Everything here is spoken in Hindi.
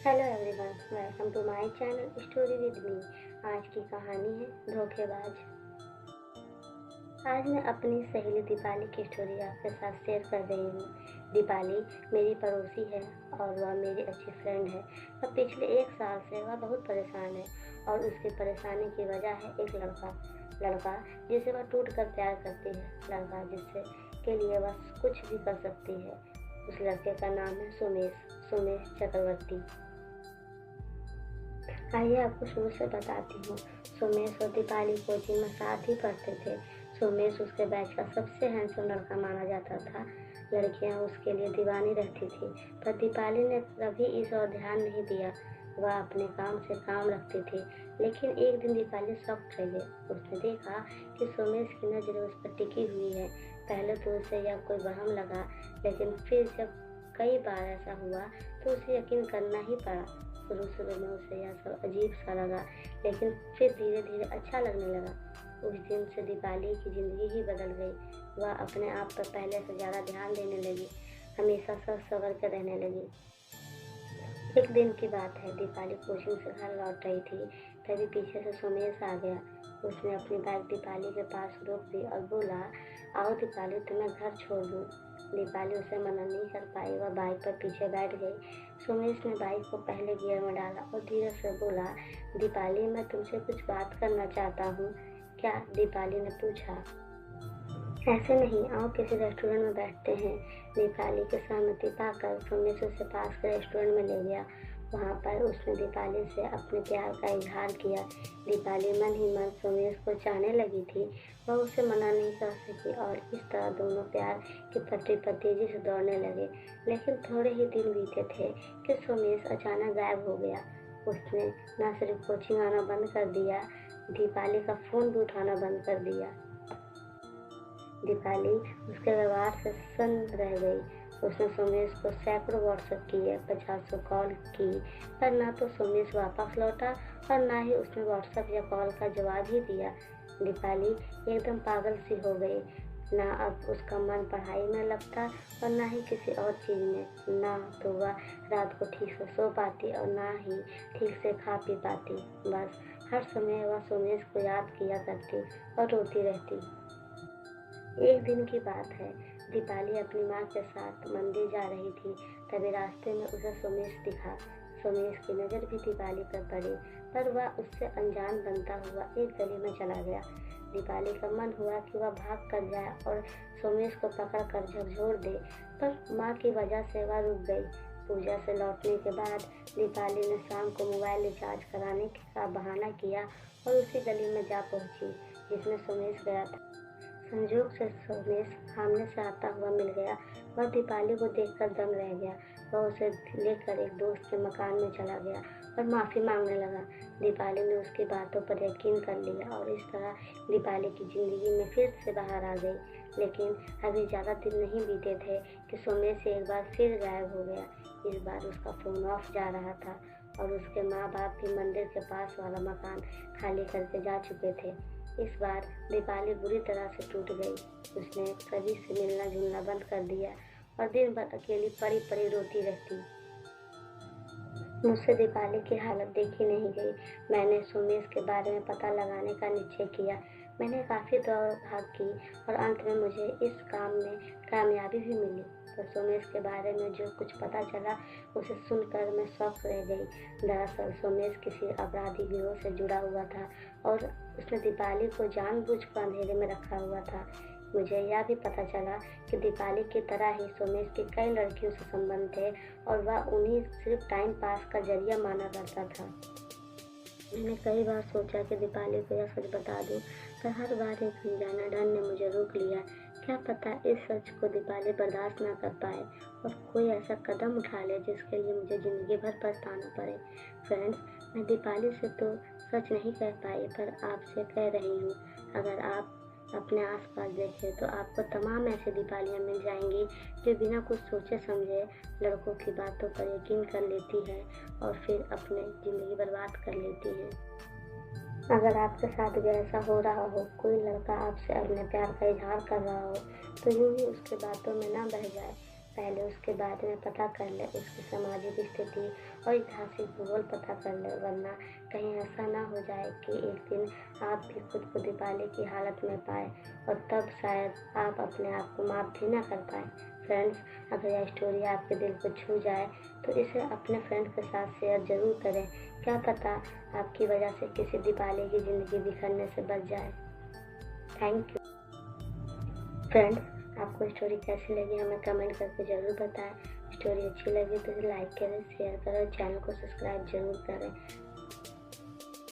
Hello everyone, welcome to my channel story with me. आज की कहानी है धोखेबाज। आज मैं अपनी सहेली दीपाली की स्टोरी आपके साथ शेयर कर रही हूँ। दीपाली मेरी पड़ोसी है और वह मेरी अच्छी फ्रेंड है। अब पिछले 1 साल से वह बहुत परेशान है और उसकी परेशानी की वजह है एक लड़का जिसे वह टूट कर प्यार करती है, लड़का जिससे के लिए वह कुछ भी कर सकती है। उस लड़के का नाम है सुमेश चक्रवर्ती। आइए आपको शुरू से बताती हूँ। सुमेश और दीपाली कोचिंग में साथ ही पढ़ते थे। सुमेश उसके बैच का सबसे हैंडसम लड़का माना जाता था। लड़कियां उसके लिए दीवानी रहती थी, पर दीपाली ने कभी इस ओर ध्यान नहीं दिया। वह अपने काम से काम रखती थी। लेकिन एक दिन दीपाली शॉक्ड रह गई। उसने देखा कि सुमेश की नजर उस पर टिकी हुई है। पहले तो उसे यह कोई वहम लगा, लेकिन फिर जब कई बार ऐसा हुआ तो उसे यकीन करना ही पड़ा। शुरू में उसे यह सब अजीब सा लगा, लेकिन फिर धीरे धीरे अच्छा लगने लगा। उस दिन से दीपाली की जिंदगी ही बदल गई। वह अपने आप पर पहले से ज़्यादा ध्यान देने लगी, हमेशा सच संवर कर रहने लगी। एक दिन की बात है, दीपाली कोचिंग से घर लौट रही थी, तभी पीछे से सुमेश आ गया। उसने अपनी बाइक दीपाली के पास रोक दी और बोला, आओ दीपाली, तुम्हें घर छोड़ दूँ। दीपाली उसे मना नहीं कर पाई। वह बाइक पर पीछे बैठ गई। सुमेश ने बाइक को पहले गियर में डाला और धीरे से बोला, दीपाली, मैं तुमसे कुछ बात करना चाहता हूँ। क्या? दीपाली ने पूछा। ऐसे नहीं, आओ किसी रेस्टोरेंट में बैठते हैं। दीपाली की सहमति पाकर सुमेश उसे पास के रेस्टोरेंट में ले गया। वहाँ पर उसने दीपाली से अपने प्यार का इजहार किया। दीपाली मन ही मन सुमेश को चाहने लगी थी। वह उसे मना नहीं कर सकी और इस तरह दोनों प्यार की पटरी पर तेजी से दौड़ने लगे। लेकिन थोड़े ही दिन बीते थे कि सुमेश अचानक गायब हो गया। उसने न सिर्फ कोचिंग आना बंद कर दिया, दीपाली का फ़ोन भी उठाना बंद कर दिया। दीपाली उसके व्यवहार से सन्न रह गई। उसने सुमेश को सैकड़ों व्हाट्सएप किए, 50 कॉल की, पर ना तो सुमेश वापस लौटा और ना ही उसने व्हाट्सएप या कॉल का जवाब ही दिया। दीपाली एकदम पागल सी हो गई। ना अब उसका मन पढ़ाई में लगता और ना ही किसी और चीज़ में। ना तो वह रात को ठीक से सो पाती और ना ही ठीक से खा पी पाती। बस हर समय वह सुमेश को याद किया करती और रोती रहती। एक दिन की बात है, दीपाली अपनी माँ के साथ मंदिर जा रही थी। तभी रास्ते में उसे सुमेश दिखा। सुमेश की नज़र भी दीपाली पर पड़ी, पर वह उससे अनजान बनता हुआ एक गली में चला गया। दीपाली का मन हुआ कि वह भाग कर जाए और सुमेश को पकड़ कर झकझोर दे, पर माँ की वजह से वह रुक गई। पूजा से लौटने के बाद दीपाली ने शाम को मोबाइल रिचार्ज कराने का बहाना किया और उसी गली में जा पहुंची जिसमें सुमेश गया था। संजोग से सुमेश सामने से आता हुआ मिल गया। वह दीपाली को देखकर दंग रह गया। वह उसे लेकर एक दोस्त के मकान में चला गया और माफ़ी मांगने लगा। दीपाली ने उसकी बातों पर यकीन कर लिया और इस तरह दीपाली की ज़िंदगी में फिर से बाहर आ गई। लेकिन अभी ज़्यादा दिन नहीं बीते थे कि सुमेश एक बार फिर गायब हो गया। इस बार उसका फ़ोन ऑफ जा रहा था और उसके माँ बाप भी मंदिर के पास वाला मकान खाली करके जा चुके थे। इस बार दीपाली बुरी तरह से टूट गई। उसने सभी से मिलना जुलना बंद कर दिया और दिन भर अकेली पड़ी पड़ी रोती रहती। मुझसे दीपाली की हालत देखी नहीं गई। मैंने सुमेश के बारे में पता लगाने का निश्चय किया। मैंने काफ़ी दौड़ भाग की और अंत में मुझे इस काम में कामयाबी भी मिली। तो सुमेश के बारे में जो कुछ पता चला उसे सुनकर मैं शॉक रह गई। दरअसल सुमेश किसी अपराधी गिरोह से जुड़ा हुआ था और उसने दीपाली को जानबूझकर अंधेरे में रखा हुआ था। मुझे यह भी पता चला कि दीपाली की तरह ही सुमेश के कई लड़कियों से संबंध थे और वह उन्हें सिर्फ टाइम पास का जरिया माना करता था। मैंने कई बार सोचा कि दीपाली को यह सच बता दूं, पर हर बार एक अनजाना डर ने मुझे रोक लिया। क्या पता इस सच को दीपाली बर्दाश्त ना कर पाए और कोई ऐसा कदम उठा ले जिसके लिए मुझे ज़िंदगी भर पछताना पड़े। फ्रेंड्स, मैं दीपाली से तो सच नहीं कह पाई, पर आपसे कह रही हूँ, अगर आप अपने आसपास देखें तो आपको तमाम ऐसी दीपालियाँ मिल जाएंगी जो बिना कुछ सोचे समझे लड़कों की बातों पर यकीन कर लेती है और फिर अपनी ज़िंदगी बर्बाद कर लेती है। अगर आपके साथ भी ऐसा हो रहा हो, कोई लड़का आपसे अपने प्यार का इजहार कर रहा हो, तो यूं ही उसकी बातों में ना बह जाए। पहले उसके बारे में पता कर ले, उसकी सामाजिक स्थिति और ऐतिहासिक भूगोल पता कर ले, वरना कहीं ऐसा ना हो जाए कि एक दिन आप भी खुद को दीपावली की हालत में पाए और तब शायद आप अपने आप को माफ़ भी ना कर पाए। फ्रेंड्स, अगर यह स्टोरी आपके दिल को छू जाए तो इसे अपने फ्रेंड्स के साथ शेयर ज़रूर करें। क्या पता आपकी वजह से किसी दीपावली की ज़िंदगी बिखरने से बच जाए। Thank you. फ्रेंड्स, आपको स्टोरी कैसी लगी हमें कमेंट करके ज़रूर बताएं। स्टोरी अच्छी लगी तो लाइक करें, शेयर करें, चैनल को सब्सक्राइब जरूर करें।